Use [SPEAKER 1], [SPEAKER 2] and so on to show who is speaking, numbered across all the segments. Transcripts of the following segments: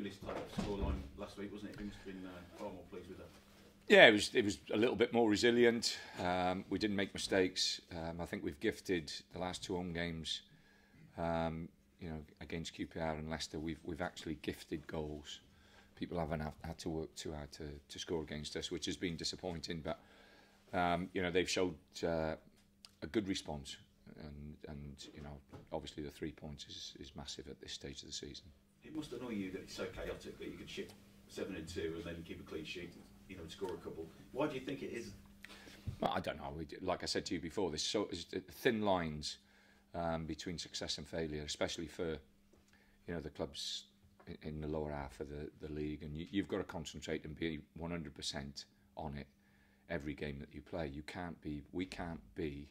[SPEAKER 1] Pulis type of scoreline last week, wasn't it? He must have been far more pleased with that.
[SPEAKER 2] Yeah, it was a little bit more resilient. We didn't make mistakes. I think we've gifted the last 2 home games, against QPR and Leicester. We've actually gifted goals. People haven't had to work too hard to score against us, which has been disappointing. But they've showed a good response, and obviously the 3 points is massive at this stage of the season.
[SPEAKER 1] It must annoy you that it's so chaotic that you can ship 7 and 2 and then keep a clean sheet, and score a couple. Why do you think it is?
[SPEAKER 2] Well, I don't know. Like I said to you before, there's thin lines between success and failure, especially for the clubs in the lower half of the league, and you've got to concentrate and be 100% on it every game that you play. We can't be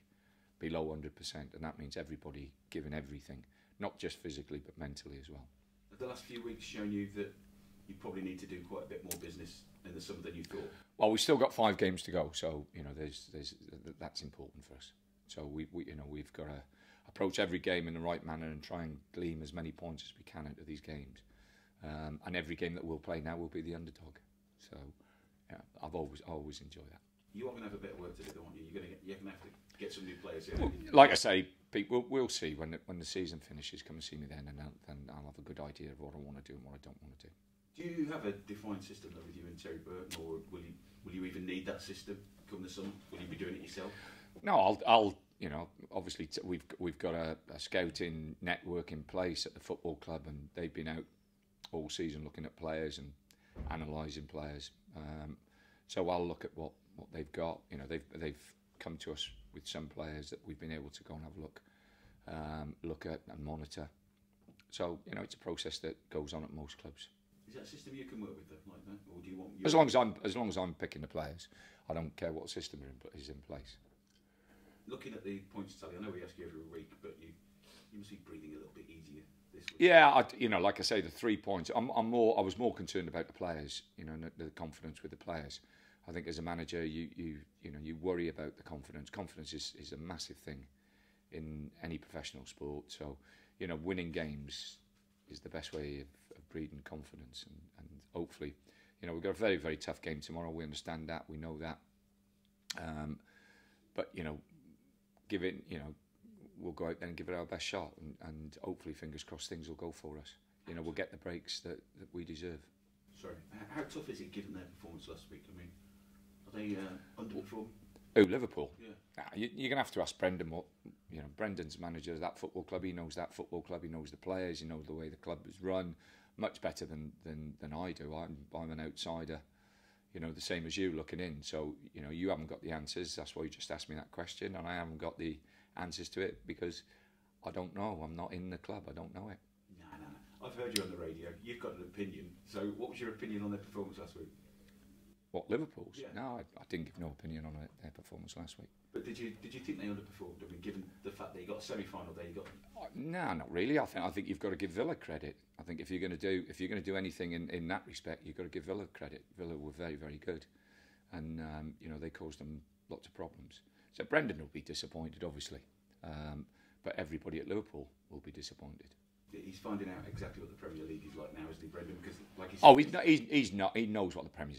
[SPEAKER 2] below 100%, and that means everybody giving everything, not just physically but mentally as well.
[SPEAKER 1] Have the last few weeks shown you that you probably need to do quite a bit more business in the summer than you thought?
[SPEAKER 2] Well, we've still got 5 games to go, so that's important for us. So we've got to approach every game in the right manner and try and glean as many points as we can out of these games. And every game that we'll play now will be the underdog. So yeah, I've always enjoyed that.
[SPEAKER 1] You are going to have a bit of work to do, aren't you? You're going to have to get some new players in.
[SPEAKER 2] Well, like I say, Pete, we'll see when the season finishes. Come and see me then, and I'll have a good idea of what I want to do and what I don't want to do.
[SPEAKER 1] Do you have a defined system though with you and Terry Burton, or will you even need that system come the summer? Will you be doing it yourself?
[SPEAKER 2] No, I'll obviously we've got a scouting network in place at the football club, and they've been out all season looking at players and analysing players. So I'll look at what they've got. They've come to us with some players that we've been able to go and have a look at and monitor. So it's a process that goes on at most clubs.
[SPEAKER 1] Is that a system you can work with like that, or do you want?
[SPEAKER 2] As long as I'm picking the players, I don't care what system is in place.
[SPEAKER 1] Looking at the points tally, I know we ask you every week, but you must be breathing a little bit easier this week.
[SPEAKER 2] Yeah, like I say, the 3 points. I was more concerned about the players, and the confidence with the players. I think as a manager, you worry about the confidence. Confidence is a massive thing in any professional sport. So, winning games is the best way of breeding confidence, and hopefully, we've got a very, very tough game tomorrow. We understand that, we know that, but we'll go out there and give it our best shot, and hopefully, fingers crossed, things will go for us. We'll get the breaks that we deserve.
[SPEAKER 1] Sorry, how tough is it given their performance last week? I mean, are they underperforming?
[SPEAKER 2] Oh, Liverpool.
[SPEAKER 1] Yeah.
[SPEAKER 2] You're going to have to ask Brendan what. Brendan's manager of that football club. He knows that football club. He knows the players. He knows the way the club is run much better than I do. I'm an outsider, the same as you looking in. So you haven't got the answers. That's why you just asked me that question, and I haven't got the answers to it because I don't know. I'm not in the club. I don't know it.
[SPEAKER 1] No. I've heard you on the radio. You've got an opinion. So what was your opinion on their performance last week?
[SPEAKER 2] What, Liverpool's?
[SPEAKER 1] Yeah.
[SPEAKER 2] No, I didn't give no opinion on their performance last week.
[SPEAKER 1] But did you think they underperformed? I mean, given the fact that you got a semi-final there, you got.
[SPEAKER 2] No, not really. I think you've got to give Villa credit. I think if you're going to do anything in that respect, you've got to give Villa credit. Villa were very, very good, and they caused them lots of problems. So Brendan will be disappointed, obviously, but everybody at Liverpool will be disappointed.
[SPEAKER 1] He's finding out exactly what the Premier League is like now, isn't he, Brendan? Because, like he said,
[SPEAKER 2] he's not. He knows what the Premier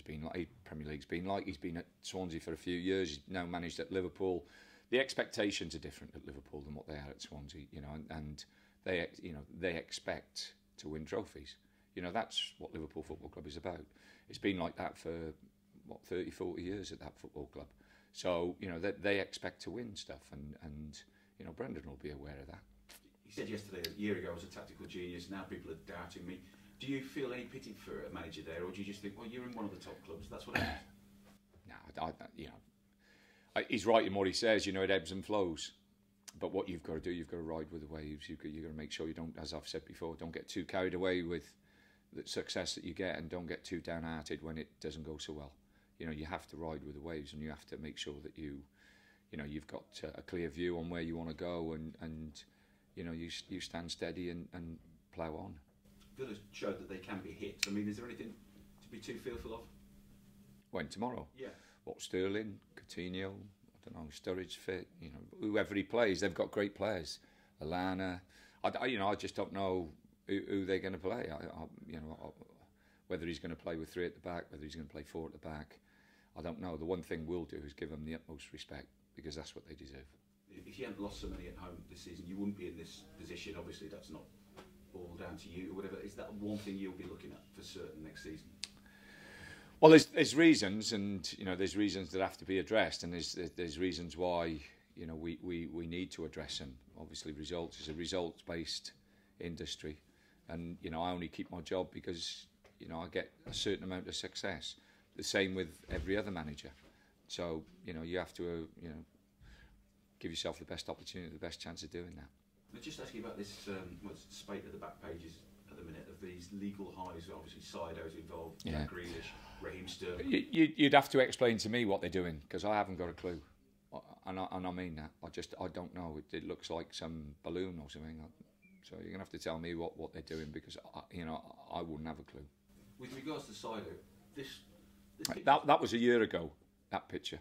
[SPEAKER 2] League's been like. He's been at Swansea for a few years. He's now managed at Liverpool. The expectations are different at Liverpool than what they are at Swansea. And they expect to win trophies. That's what Liverpool Football Club is about. It's been like that for 30, 40 years at that football club. So they expect to win stuff, and Brendan will be aware of that.
[SPEAKER 1] He said yesterday, a year ago, I was a tactical genius. Now people are doubting me. Do you feel any pity for a manager there, or do you just think, well, you're in one of the top clubs? That's what it is.
[SPEAKER 2] No, he's right in what he says. It ebbs and flows. But what you've got to do, you've got to ride with the waves. You've got to make sure you don't, as I've said before, don't get too carried away with the success that you get, and don't get too downhearted when it doesn't go so well. You have to ride with the waves, and you have to make sure that you've got a clear view on where you want to go, and you stand steady and plough on.
[SPEAKER 1] Villa showed that they can be hit. I mean, is there anything to be too fearful of?
[SPEAKER 2] When, tomorrow?
[SPEAKER 1] Yeah.
[SPEAKER 2] What, Sterling, Coutinho, I don't know, Sturridge fit, whoever he plays, they've got great players. Alana, I just don't know who they're going to play. Whether he's going to play with 3 at the back, whether he's going to play 4 at the back, I don't know. The one thing we'll do is give them the utmost respect, because that's what they deserve.
[SPEAKER 1] If you hadn't lost so many at home this season, you wouldn't be in this position. Obviously, that's not all down to you or whatever. Is that one thing you'll be looking at for certain next season?
[SPEAKER 2] Well, there's reasons, and there's reasons that have to be addressed, and there's reasons why we need to address them. Obviously, results is a results-based industry, and I only keep my job because I get a certain amount of success. The same with every other manager. So you have to give yourself the best opportunity, the best chance of doing that.
[SPEAKER 1] I'll just ask you about this spate at the back pages at the minute of these legal highs. Obviously, Sido's involved, Jack Grealish, Raheem Sterling.
[SPEAKER 2] You'd have to explain to me what they're doing, because I haven't got a clue, and I mean that. I don't know. It looks like some balloon or something. So you're gonna have to tell me what they're doing, because I wouldn't have a clue.
[SPEAKER 1] With regards to Sido, this
[SPEAKER 2] that was a year ago. That picture.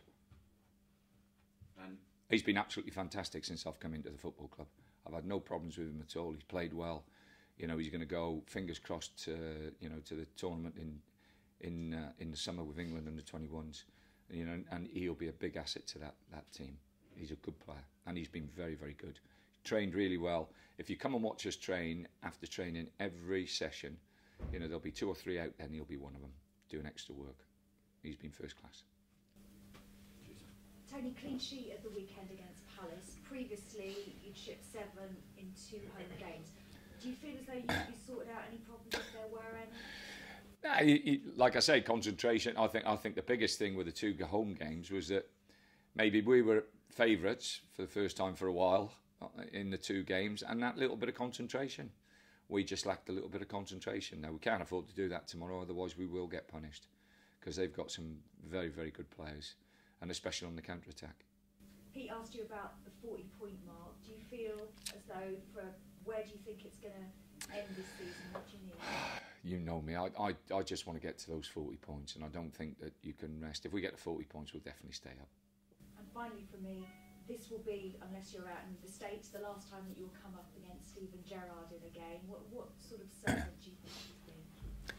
[SPEAKER 1] And
[SPEAKER 2] he's been absolutely fantastic since I've come into the football club. I've had no problems with him at all. He's played well. He's going to go, fingers crossed, to the tournament in the summer with England under 21s. And he'll be a big asset to that team. He's a good player, and he's been very, very good. Trained really well. If you come and watch us train, after training every session, there'll be 2 or 3 out there, and he'll be one of them doing extra work. He's been first class.
[SPEAKER 3] Tony, clean sheet at the weekend against Palace. Previously, you'd shipped 7 in 2 home games. Do you feel as though you sorted out any problems if there were any?
[SPEAKER 2] Like I say, concentration. I think the biggest thing with the 2 home games was that maybe we were favourites for the first time for a while in the 2 games, and that little bit of concentration. We just lacked a little bit of concentration. Now, we can't afford to do that tomorrow, otherwise we will get punished, because they've got some very, very good players, and especially on the counter-attack.
[SPEAKER 3] Pete asked you about the 40-point mark. Do you feel as though, where do you think it's going to end this season? What do you need?
[SPEAKER 2] You know me, I just want to get to those 40 points, and I don't think that you can rest. If we get to 40 points, we'll definitely stay up.
[SPEAKER 3] And finally for me, this will be, unless you're out in the States, the last time that you'll come up against Steven Gerrard in a game. What sort of servant do you think he's been?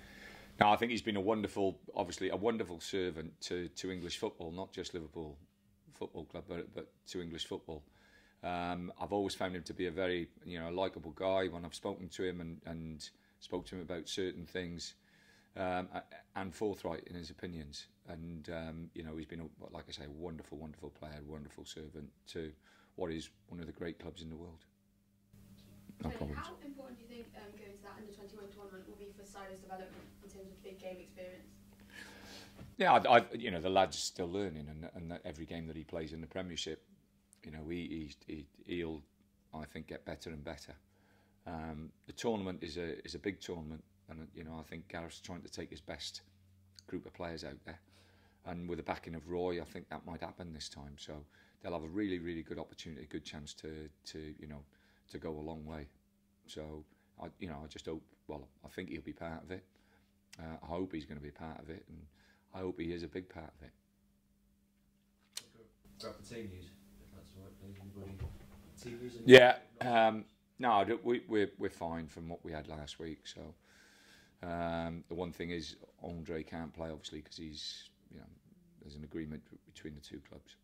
[SPEAKER 2] No, I think he's been obviously a wonderful servant to English football, not just Liverpool Football Club, but to English football. I've always found him to be a very likeable guy when I've spoken to him and spoke to him about certain things, and forthright in his opinions. And he's been, like I say, a wonderful, wonderful player, wonderful servant to what is one of the great clubs in the world. No problems.
[SPEAKER 4] How important do you think going to that under-21 tournament will be for Sido's development in terms of big game experience?
[SPEAKER 2] Yeah, the lad's still learning, and that every game that he plays in the Premiership, he'll, I think, get better and better. The tournament is a big tournament, and I think Gareth's trying to take his best group of players out there, and with the backing of Roy, I think that might happen this time. So they'll have a really, really good opportunity, a good chance to go a long way. So I just hope. Well, I think he'll be part of it. I hope he's going to be part of it, and I hope he is a big part of it.
[SPEAKER 5] Grab the team news, if that's all right, please. Anybody? Team news?
[SPEAKER 2] Yeah. No, we're fine from what we had last week. So the one thing is Andre can't play, obviously, because there's an agreement between the 2 clubs.